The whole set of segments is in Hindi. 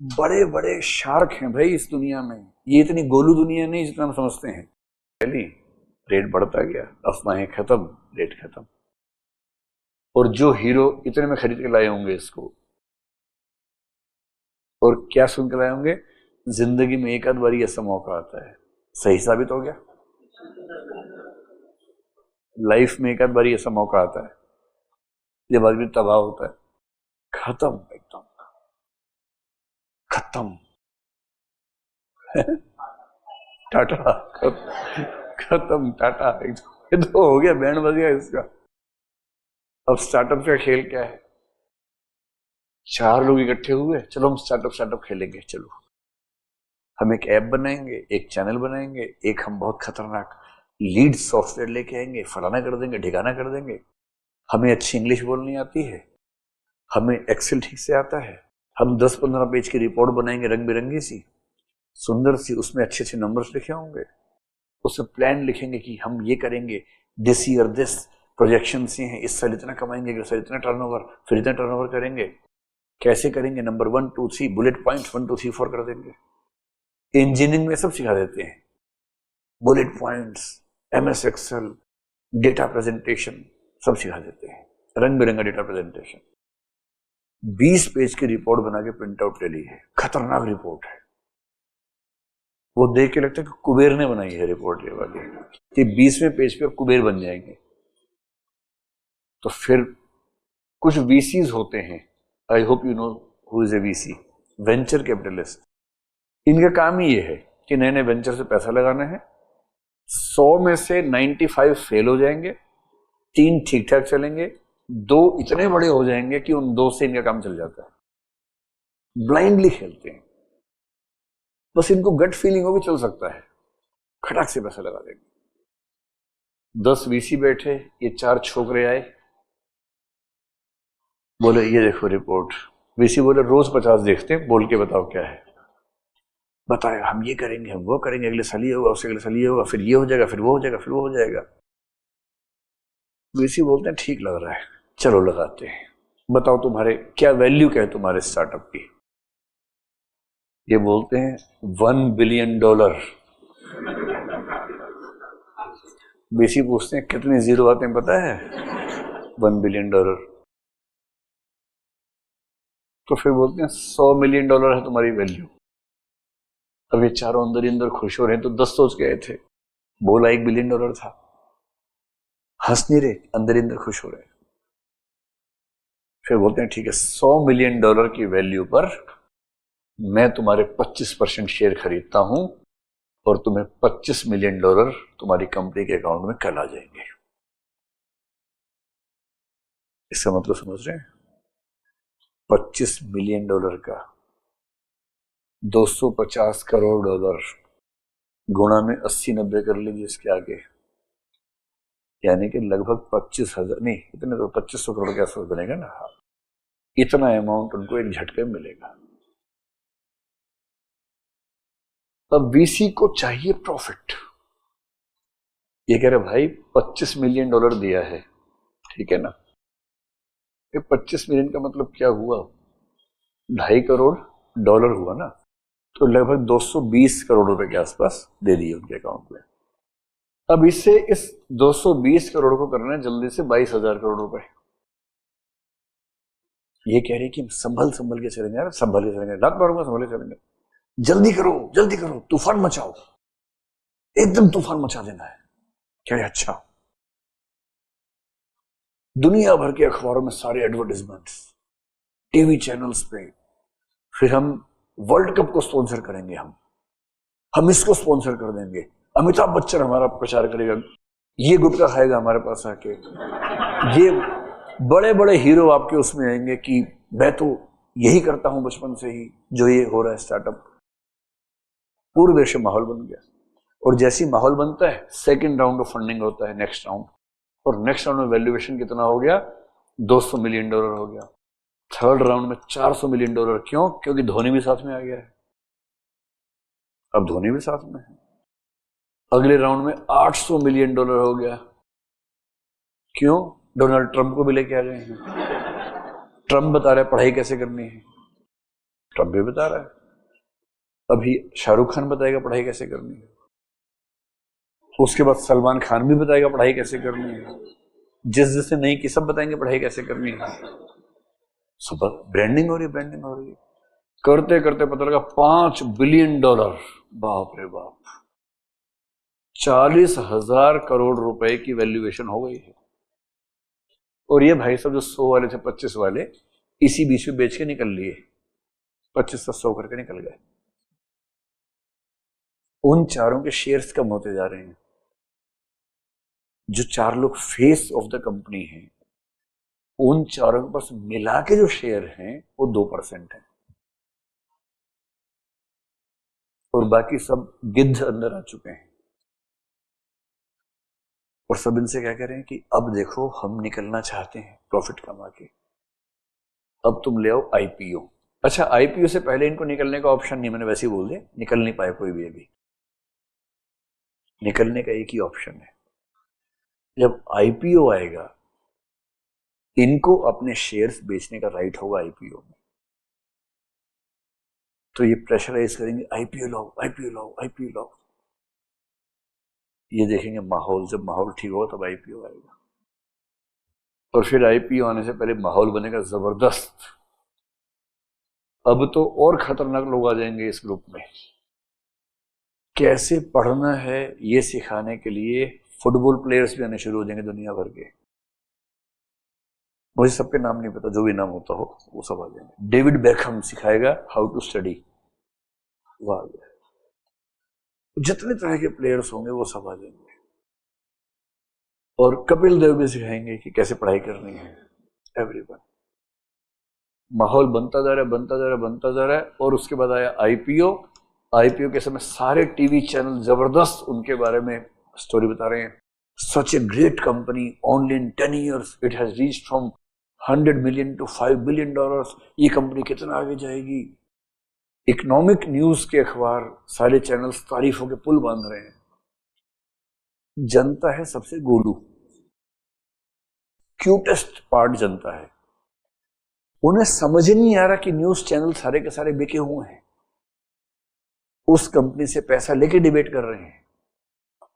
बड़े बड़े शार्क हैं भाई इस दुनिया में। ये इतनी गोलू दुनिया नहीं जितना हम समझते हैं। पहले रेट बढ़ता गया, अफवाहें खत्म, रेट खत्म। और जो हीरो इतने में खरीद के लाए होंगे इसको, और क्या सुन के लाए होंगे, जिंदगी में एक आध बार ऐसा मौका आता है, सही साबित हो गया। लाइफ में एक आध बार ऐसा मौका आता है जब आदमी तबाह होता है, खत्म, एकदम खत्म। टाटा, खत्म टाटा एकदम। ये तो हो गया, बैंड बज गया इसका। अब स्टार्टअप का खेल क्या है? चार लोग इकट्ठे हुए, चलो हम स्टार्टअप स्टार्टअप खेलेंगे। चलो हम एक ऐप बनाएंगे, एक चैनल बनाएंगे, एक हम बहुत खतरनाक लीड सॉफ्टवेयर लेके आएंगे, फलाना कर देंगे, ठिकाना कर देंगे। हमें अच्छी इंग्लिश बोलनी आती है, हमें एक्सेल ठीक से आता है, हम 10-15 पेज की रिपोर्ट बनाएंगे, रंग बिरंगी सी, सुंदर सी, उसमें अच्छे अच्छे नंबर्स लिखे होंगे। उसमें प्लान लिखेंगे कि हम ये करेंगे, दिस ईयर दिस प्रोजेक्शन से हैं, इस साल इतना कमाएंगे, इस साल इतना टर्नओवर, फिर इतना टर्नओवर करेंगे। कैसे करेंगे? नंबर 1 2 3 बुलेट पॉइंट्स 1 2 3 4 कर देंगे। इंजीनियरिंग में सब सिखा देते हैं, bullet points, MS Excel, data presentation, सब सिखा देते हैं, रंग बिरंगा डेटा प्रेजेंटेशन। 20 पेज की रिपोर्ट बना के प्रिंट आउट ले ली है, खतरनाक रिपोर्ट है। वो देख के लगता है कि कुबेर ने बनाई है रिपोर्ट ये वाली, कि 20वें पेज पे कुबेर बन जाएंगे। तो फिर कुछ वीसीज होते हैं, I hope you know who is a VC, venture capitalist. इनका काम ही ये है कि नए नए वेंचर से पैसा लगाना है। 100 में से 95 फेल हो जाएंगे, 3 ठीक ठाक चलेंगे, 2 इतने बड़े हो जाएंगे कि उन 2 से इनका काम चल जाता है। ब्लाइंडली खेलते हैं, बस इनको गट फीलिंग हो कि चल सकता है, खटाक से पैसा लगा देंगे। 10 वीसी बैठे, ये 4 छोकरे आए, बोले ये देखो रिपोर्ट। वीसी बोले रोज 50 देखते हैं, बोल के बताओ क्या है। बताया हम ये करेंगे, हम वो करेंगे, अगले साल ये होगा, उससे अगले साल ये होगा, फिर ये हो जाएगा, फिर वो हो जाएगा, फिर वो हो जाएगा। वीसी बोलते हैं ठीक लग रहा है, चलो लगाते हैं। बताओ तुम्हारे क्या वैल्यू, क्या है तुम्हारे स्टार्टअप की? ये बोलते हैं $1 बिलियन। वीसी पूछते हैं कितने जीरो आते हैं पता है? $1 बिलियन। तो फिर बोलते हैं $100 मिलियन है तुम्हारी वैल्यू। अब ये चारों अंदर ही अंदर खुश हो रहे हैं, तो 10 सोच गए थे, बोला $1 बिलियन था, हंस नहीं रहे, अंदर ही अंदर खुश हो रहे हैं। फिर बोलते हैं ठीक है, $100 मिलियन की वैल्यू पर मैं तुम्हारे 25% शेयर खरीदता हूं, और तुम्हें $25 मिलियन तुम्हारी कंपनी के अकाउंट में कल आ जाएंगे। इसका मतलब समझ रहे हैं? $25 मिलियन का $250 करोड़ गुणा में 80-90 कर लीजिए इसके आगे, यानी कि लगभग 25,000 नहीं, इतने तो 2500 करोड़ के आसपास बनेगा ना। इतना अमाउंट उनको एक झटके में मिलेगा। अब वीसी को चाहिए प्रॉफिट। ये कह रहे भाई $25 मिलियन दिया है, ठीक है ना, ये 25 मिलियन का मतलब क्या हुआ? $2.5 करोड़ हुआ ना, तो लगभग 220 करोड़ रुपए के आसपास दे दिए उनके अकाउंट में। अब इससे इस 220 करोड़ को करना है जल्दी से 22,000 करोड़ रुपए। ये कह रहे कि संभल संभल के चलेंगे यार, संभल के चलेंगे, लात मारूंगा, संभल के चलेंगे, जल्दी करो, तूफान मचाओ, एकदम तूफान मचा देना है। कह रहे अच्छा। दुनिया भर के अखबारों में सारे एडवर्टाइजमेंट्स, टीवी चैनल्स पे, फिर हम वर्ल्ड कप को स्पॉन्सर करेंगे, हम इसको स्पॉन्सर कर देंगे, अमिताभ बच्चन हमारा प्रचार करेगा, ये गुटखा खाएगा हमारे पास आके, ये बड़े बड़े हीरो आपके उसमें आएंगे कि मैं तो यही करता हूं बचपन से ही, जो ये हो रहा है स्टार्टअप। पूरे देश में माहौल बन गया। और जैसी माहौल बनता है, सेकंड राउंड ऑफ फंडिंग होता है, नेक्स्ट राउंड, और नेक्स्ट राउंड में वैल्यूएशन कितना हो गया? $200 मिलियन हो गया। थर्ड राउंड में $400 मिलियन। क्यों? क्योंकि धोनी भी साथ में आ गया है। अब धोनी भी साथ में है। अगले राउंड में $800 मिलियन हो गया। क्यों? डोनाल्ड ट्रंप को भी लेके आ गए हैं। ट्रंप बता रहे पढ़ाई कैसे करनी है। ट्रम्प भी बता रहा है। अभी शाहरुख खान बताएगा पढ़ाई कैसे करनी है, उसके बाद सलमान खान भी बताएगा पढ़ाई कैसे करनी है, जिसने नहीं की सब बताएंगे पढ़ाई कैसे करनी है। सुबह ब्रांडिंग हो रही है, ब्रांडिंग हो रही है, करते करते पता लगा $5 बिलियन। बाप रे बाप, 40,000 करोड़ रुपए की वैल्यूएशन हो गई है। और ये भाई सब जो 100 वाले थे, 25 वाले, इसी बीच में बेच के निकल लिए, 25 से 100 करके निकल गए। उन चारों के शेयर्स कम होते जा रहे हैं। जो 4 लोग फेस ऑफ द कंपनी हैं, उन चारों के पास मिला के जो शेयर हैं वो 2% है, और बाकी सब गिद्ध अंदर आ चुके हैं। और सब इनसे क्या कह रहे हैं कि अब देखो हम निकलना चाहते हैं प्रॉफिट कमा के, अब तुम ले आओ आईपीओ। अच्छा, आईपीओ से पहले इनको निकलने का ऑप्शन नहीं, मैंने वैसे ही बोल दिया, निकल नहीं पाए कोई भी। अभी निकलने का एक ही ऑप्शन है, जब आईपीओ आएगा इनको अपने शेयर्स बेचने का राइट होगा आईपीओ में, तो ये प्रेशराइज करेंगे आईपीओ लाओ, आईपीओ लाओ, आईपीओ लाओ। ये देखेंगे माहौल, जब माहौल ठीक होगा तब आईपीओ आएगा। और फिर आईपीओ आने से पहले माहौल बनेगा जबरदस्त। अब तो और खतरनाक लोग आ जाएंगे इस ग्रुप में। कैसे पढ़ना है ये सिखाने के लिए फुटबॉल प्लेयर्स भी आने शुरू हो जाएंगे दुनिया भर के। मुझे सबके नाम नहीं पता, जो भी नाम होता हो वो सब आ जाएंगे। डेविड बेकहम सिखाएगा हाउ टू स्टडी, वाह। जितने तरह के प्लेयर्स होंगे वो सब आ जाएंगे। और कपिल देव भी सिखाएंगे कि कैसे पढ़ाई करनी है। एवरीवन, माहौल बनता जा रहा है, बनता जा रहा है, बनता जा रहा है। और उसके बाद आया आईपीओ। आईपीओ के समय सारे टीवी चैनल जबरदस्त उनके बारे में स्टोरी बता रहे हैं। Such a great company, only in 10 years it has reached from 100 million to $5 billion। ये कंपनी कितना आगे जाएगी। इकोनॉमिक न्यूज के अखबार, सारे चैनल्स तारीफों के पुल बांध रहे हैं। जनता है सबसे गोलू, क्यूटेस्ट पार्ट जनता है। उन्हें समझ नहीं आ रहा कि न्यूज चैनल सारे के सारे बिके हुए हैं, उस कंपनी से पैसा लेके डिबेट कर रहे हैं,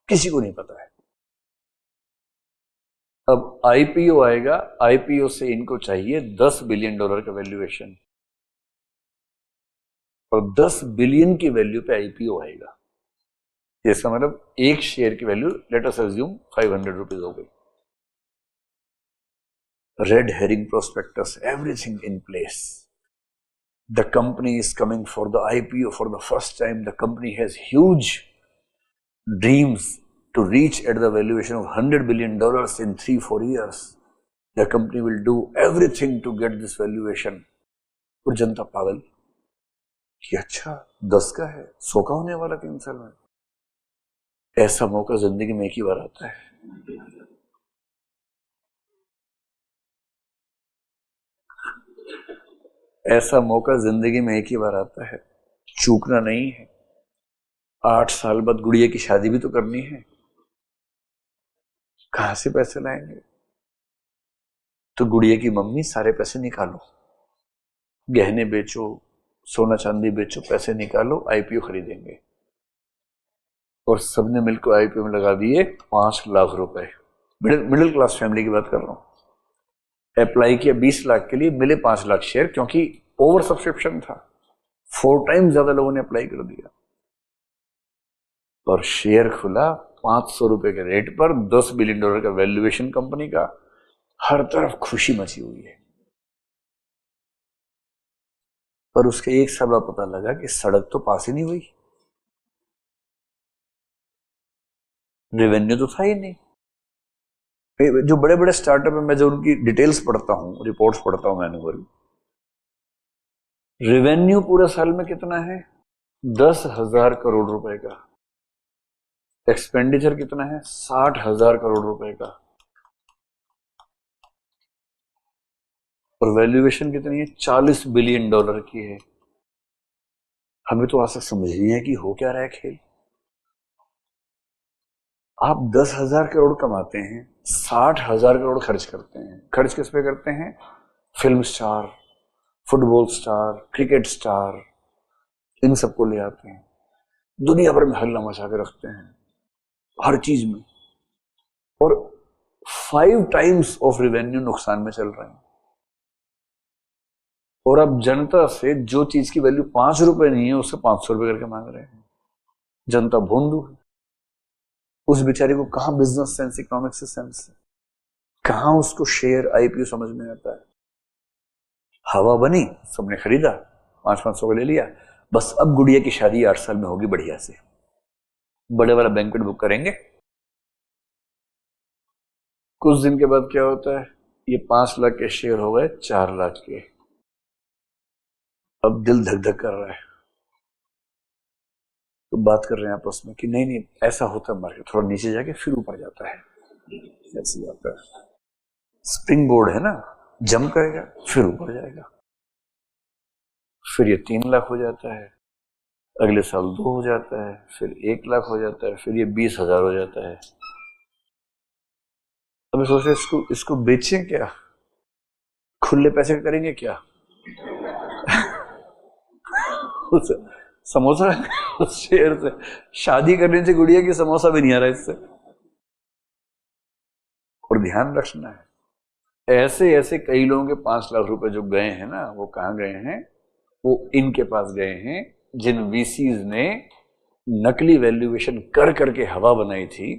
किसी को नहीं पता है। अब आईपीओ आएगा, आईपीओ से इनको चाहिए $10 बिलियन का वैल्यूएशन, और 10 बिलियन की वैल्यू पे आईपीओ आएगा। इसका मतलब एक शेयर की value let us assume 500 rupees हो गई। Red herring prospectus, everything in place. The company is coming for the IPO for the first time. The company has huge dreams to reach at the valuation of $100 billion in 3-4 years. The company will do everything to get this valuation. और जनता पागल कि अच्छा 10 का है, 100 का होने वाला 3 साल में। ऐसा मौका जिंदगी में एक ही बार आता है। ऐसा मौका जिंदगी में एक ही बार आता है, चूकना नहीं है। 8 साल बाद गुड़िया की शादी भी तो करनी है, कहां से पैसे लाएंगे? तो गुड़िया की मम्मी सारे पैसे निकालो, गहने बेचो, सोना चांदी बेचो, पैसे निकालो, आईपीओ खरीदेंगे। और सबने मिलकर आईपीओ में लगा दिए 5 लाख रुपए। मिडिल क्लास फैमिली की बात कर रहा हूं। अप्लाई किया 20 लाख के लिए, मिले 5 लाख शेयर, क्योंकि ओवर सब्सक्रिप्शन था, 4 टाइम ज्यादा लोगों ने अप्लाई कर दिया। और शेयर खुला 500 रुपए के रेट पर, $10 बिलियन का वैल्यूएशन कंपनी का। हर तरफ खुशी मची हुई है। पर उसके 1 साल बाद पता लगा कि सड़क तो पास ही नहीं हुई, रेवेन्यू तो था ही नहीं। जो बड़े बड़े स्टार्टअप है, मैं जो उनकी डिटेल्स पढ़ता हूं, रिपोर्ट्स पढ़ता हूं मैनुअल, रेवेन्यू पूरे साल में कितना है? 10,000 करोड़ रुपए का। एक्सपेंडिचर कितना है? 60,000 करोड़ रुपए का। और वैल्यूएशन कितनी है? $40 बिलियन की है। हमें तो आज तक समझ नहीं है कि हो क्या रहा है खेल। आप 10,000 करोड़ कमाते हैं, 60,000 करोड़ खर्च करते हैं। खर्च किस पे करते हैं? Film star, football star, cricket star, इन सबको ले आते हैं, दुनिया भर में हल्ला मचा के रखते हैं हर चीज में, और 5 टाइम्स ऑफ रेवेन्यू नुकसान में चल रहे हैं। और अब जनता से जो चीज की वैल्यू 5 रुपए नहीं है उससे 500 रुपए करके मांग रहे हैं। जनता भोंदू है। उस बेचारे को कहां बिजनेस सेंस, इकोनॉमिक सेंस है, कहां उसको शेयर आईपीओ समझ में आता है। हवा बनी, सबने खरीदा, 500-500 का ले लिया, बस अब गुड़िया की शादी 8 साल में होगी बढ़िया से, बड़े वाला बैंक्वेट बुक करेंगे। कुछ दिन के बाद क्या होता है, ये 5 लाख के शेयर हो गए 4 लाख के। अब दिल धक धक कर रहा है, तो बात कर रहे हैं आपस में कि नहीं नहीं ऐसा होता है, मार्केट थोड़ा नीचे जाके फिर ऊपर जाता है, ऐसी बात है। स्प्रिंग बोर्ड है ना, जंप करेगा फिर ऊपर जाएगा, फिर ये 3 लाख हो जाता है, अगले साल 2 हो जाता है, फिर 1 लाख हो जाता है, फिर ये 20,000 हो जाता है। अब सोचे इसको बेचें क्या, खुले पैसे करेंगे क्या? उस समोसा उस शेयर से शादी करने से गुड़िया की समोसा भी नहीं आ रहा इससे। और ध्यान रखना है, ऐसे ऐसे कई लोगों के 5 लाख रुपए जो गए हैं ना, वो कहां गए हैं? वो इनके पास गए हैं जिन वीसीज ने नकली वैल्यूएशन कर करके हवा बनाई थी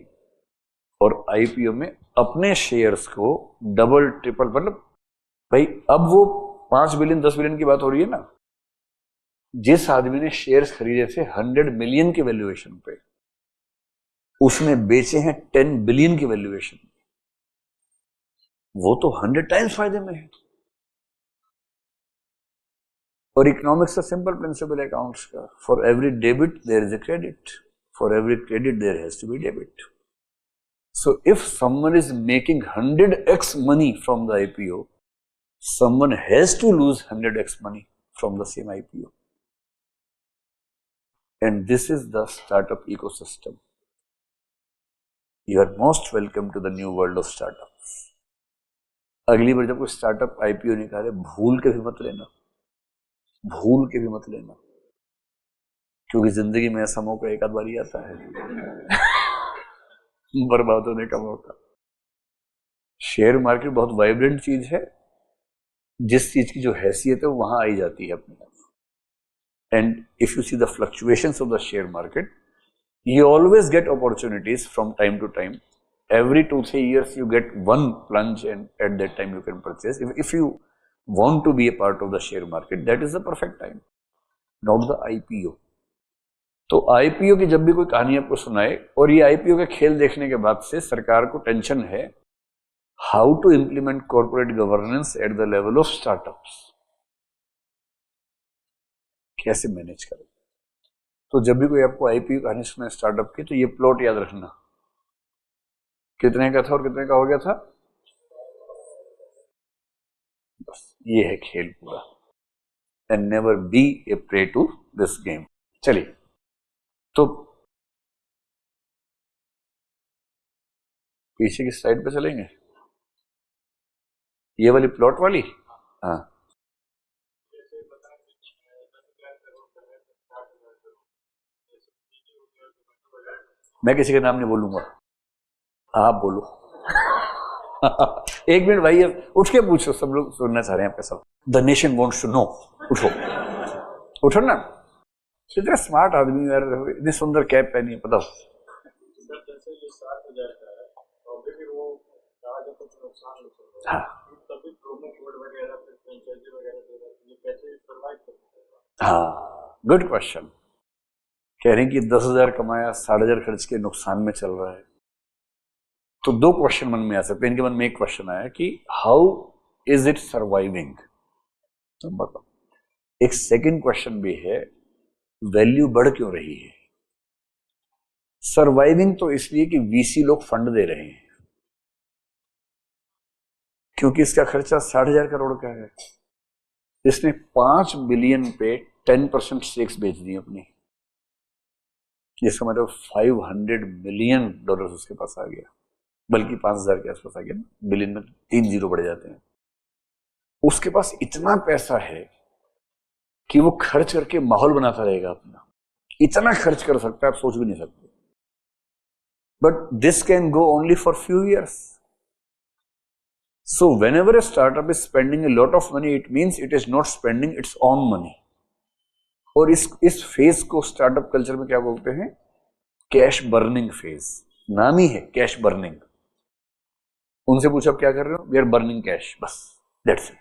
और आईपीओ में अपने शेयर्स को डबल ट्रिपल, मतलब भाई अब वो 5 बिलियन 10 बिलियन की बात हो रही है ना, जिस आदमी ने शेयर्स खरीदे थे 100 मिलियन के वैल्यूएशन पे, उसने बेचे हैं 10 बिलियन की वैल्यूएशन, वो तो 100 टाइम्स फायदे में है। और इकोनॉमिक्स का सिंपल प्रिंसिपल है अकाउंट्स का, for every debit there is a credit, for every credit there has to be debit. So if someone is making 100x money from the IPO, someone has to lose 100x money from the same IPO. And this is the startup ecosystem. You are most welcome to the new world of startups. अगली बार जब कोई स्टार्टअप आईपीओ निकाले, भूल के भी मत लेना, भूल के भी मत लेना, क्योंकि जिंदगी में ऐसा मौका एक आध बार ही आता है बर्बाद होने का मौका। शेयर मार्केट बहुत वाइब्रेंट चीज है, जिस चीज की जो हैसियत है वो वहां आई जाती है अपने आप। And if you see the fluctuations of the share market, you always get opportunities from time to time. Every 2-3 years you get one plunge, and at that time you can purchase. If you want to be a part of the share market, that is the perfect time, not the IPO. तो IPO की जब भी कोई कहानी आपको सुनाए, और ये IPO के खेल देखने के बाद से सरकार को टेंशन है how to implement corporate governance at the level of startups, कैसे मैनेज करें। तो जब भी कोई आपको आईपीओ कहानी सुने स्टार्टअप की, तो ये प्लॉट याद रखना, कितने का था और कितने का हो गया था, बस ये है खेल पूरा। And never be a prey to this game. चलिए, तो पीछे की स्लाइड पे चलेंगे, ये वाली प्लॉट वाली। हाँ, मैं किसी का नाम नहीं बोलूंगा, आप बोलो एक मिनट भाई, अब उठ के पूछो, सब लोग सुनना चाह रहे हैं आपका सब। The nation wants to know. उठो उठो ना, इतने स्मार्ट आदमी यार, इतनी सुंदर कैप पहनी है, बताओ। हाँ हाँ, गुड क्वेश्चन। कह रहे हैं कि 10,000 कमाया, 60,000 खर्च के, नुकसान में चल रहा है। तो 2 क्वेश्चन मन में आ सकते हैं। इनके मन में एक क्वेश्चन आया कि हाउ इज इट सर्वाइविंग, तो बताओ। एक सेकंड क्वेश्चन भी है, वैल्यू बढ़ क्यों रही है। सर्वाइविंग तो इसलिए कि वीसी लोग फंड दे रहे हैं, क्योंकि इसका खर्चा 60,000 करोड़ का है। इसने 5 बिलियन पे 10% स्टेक्स बेच दी अपनी, जिसका मतलब $500 मिलियन उसके पास आ गया, बल्कि 5,000 के आसपास आ गया, बिलियन में 3 जीरो बढ़ जाते हैं। उसके पास इतना पैसा है कि वो खर्च करके माहौल बनाता रहेगा अपना, इतना खर्च कर सकता है आप सोच भी नहीं सकते। But this can go only for few years. So whenever a startup is spending a lot of money, it means it is not spending its own money. और इस फेज को स्टार्टअप कल्चर में क्या बोलते हैं? Cash burning phase. नाम ही है कैश बर्निंग। उनसे पूछो आप क्या कर रहे हो? वी आर बर्निंग कैश, बस दैट्स इट।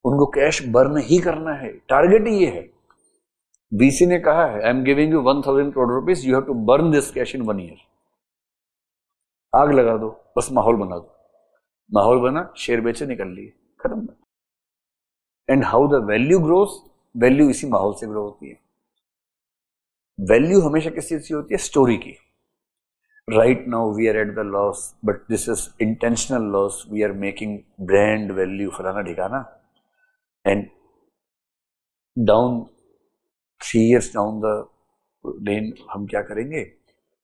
उनको कैश बर्न ही करना है, टारगेट ही ये है। वीसी ने कहा है I am giving you 1000 crore rupees, you have to burn this cash in 1 year. आग लगा दो, बस माहौल बना दो। माहौल बना, शेयर बेचे, निकल लिए, खत्म। And how the value grows? Value इसी माहौल से ग्रो होती है। वैल्यू हमेशा किस चीज की होती है? स्टोरी की। Right now we are at the loss, but this is intentional loss, we are making brand value, फलाना ठिकाना। And down 3 years down the lane हम क्या करेंगे?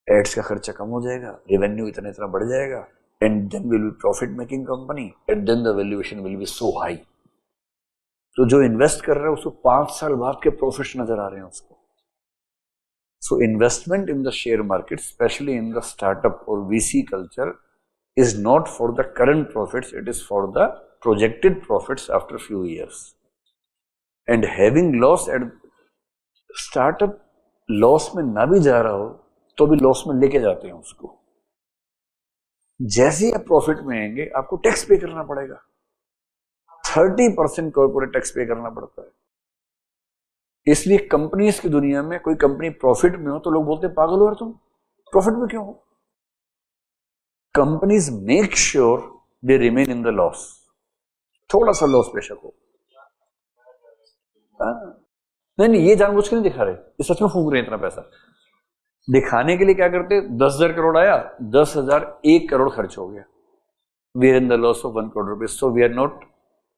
एड्स का खर्चा कम हो जाएगा, रेवेन्यू इतना इतना बढ़ जाएगा, and then will be profit making company, and then the valuation will be so high. तो जो इन्वेस्ट कर रहा है उसको 5 साल बाद के प्रॉफिट्स नजर आ रहे हैं उसको। So investment in the share market, specially in the startup और VC culture, is not for the current profits, it is for the projected profits after few years. And having loss at startup, loss में ना भी जा रहा हो तो भी लॉस में लेके जाते हैं उसको। जैसे ही आप प्रॉफिट में आएंगे आपको टैक्स पे करना पड़ेगा। 30% कॉर्पोरेट टैक्स पे करना पड़ता है। इसलिए कंपनीज की दुनिया में कोई कंपनी प्रॉफिट में हो तो लोग बोलते हैं पागल हो यार तुम, प्रॉफिट में क्यों हो? Companies make sure they remain in the loss, थोड़ा सा लॉस बेशक हो। नहीं, ये जानबूझ के नहीं दिखा रहे, ये सच में फूंक रहे हैं इतना पैसा। दिखाने के लिए क्या करते? 10,000 करोड़ आया, 10,000 1 करोड़ खर्च हो गया, we are in the loss of 1 crore rupees, so we are not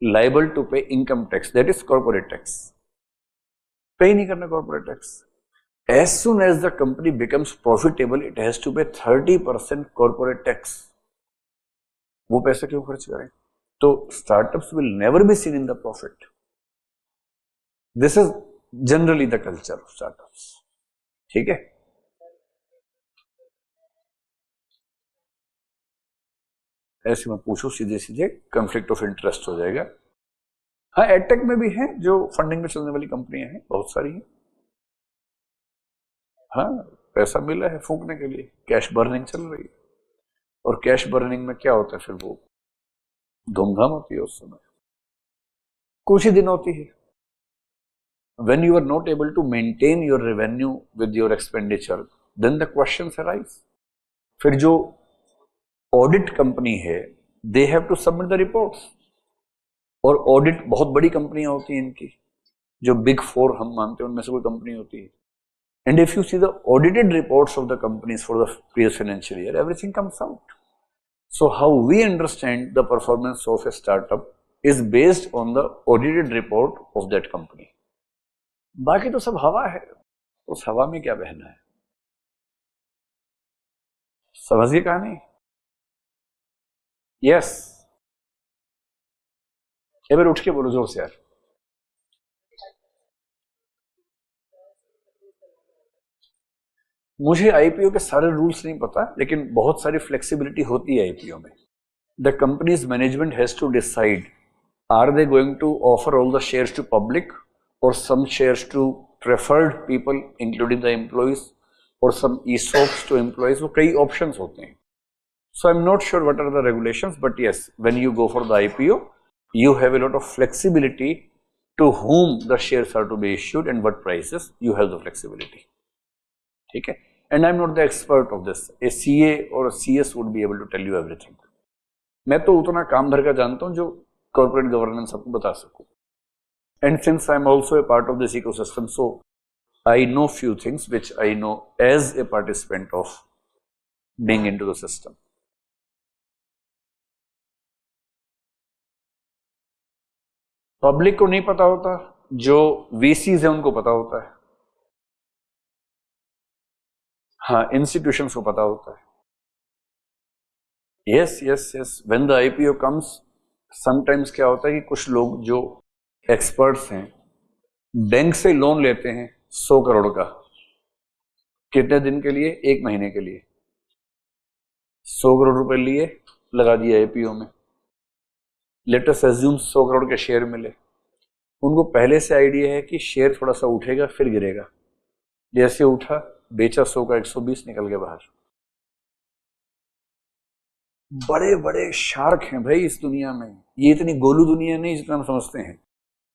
liable to pay income tax, that is corporate tax. Pay ही नहीं करना corporate tax. As soon as the company becomes profitable, it has to pay 30% corporate tax. वो पैसा क्यों खर्च करें? तो startups will never be seen in the profit. This is generally the culture of startups. ठीक है? ऐसे मैं पूछूं सीधे सीधे, कंफ्लिक्ट ऑफ इंटरेस्ट हो जाएगा। हाँ, एडटेक में भी है जो फंडिंग में चलने वाली कंपनियां हैं, बहुत सारी हैं। हाँ, पैसा मिला है फूकने के लिए, कैश बर्निंग चल रही है। और कैश बर्निंग में क्या होता है? फिर वो धूमधाम होती है उस समय, कुछ ही दिन होती है। When you are not able to maintain your revenue with your expenditure, then the questions arise. फिर जो ऑडिट कंपनी है, they have to submit the reports. और ऑडिट बहुत बड़ी कंपनियां होती हैं इनकी, जो बिग 4 हम मानते हैं उनमें से कोई कंपनी होती है। And if you see the audited reports of the companies for the previous financial year, everything comes out. So how we understand the performance of a startup is based on the audited report of that company. बाकी तो सब हवा है, उस हवा में क्या बहना है? समझिए कहानी? यस, एक बार उठ के बोलो जोर से यार। मुझे आईपीओ के सारे रूल्स नहीं पता, लेकिन बहुत सारी फ्लेक्सिबिलिटी होती है आईपीओ में। The company's management has to decide, are they going to offer all the shares to public और some shares to preferred people including the employees और सम ईसॉप्स टू एम्प्लॉइज। वो कई ऑप्शंस होते हैं। So I am not sure what are the regulations, but yes, when you go for the IPO you have a lot of flexibility to whom the shares are to be issued and what prices, you have the flexibility. ठीक है? And I'm not the expert of this. A CA or a CS would be able to tell you everything. मैं तो उतना काम भर का जानता हूं जो corporate governance आपको बता सकूं. And since I'm also a part of this ecosystem, so I know few things which I know as a participant of being into the system. Public को नहीं पता होता, जो वीसीज है उनको पता होता है। हाँ, इंस्टीट्यूशंस को पता होता है। Yes yes yes, when the IPO comes, sometimes क्या होता है कि कुछ लोग जो एक्सपर्ट्स हैं बैंक से लोन लेते हैं 100 करोड़ का, कितने दिन के लिए? 1 महीने के लिए। 100 करोड़ रुपए लिए, लगा दिया एपीओ में। लेट अस अज्यूम 100 करोड़ के शेयर मिले। उनको पहले से आइडिया है कि शेयर थोड़ा सा उठेगा फिर गिरेगा। जैसे उठा, बेचा 100 का 120, निकल के बाहर। बड़े बड़े शार्क हैं भाई इस दुनिया में, ये इतनी गोलू दुनिया नहीं जितना हम समझते हैं।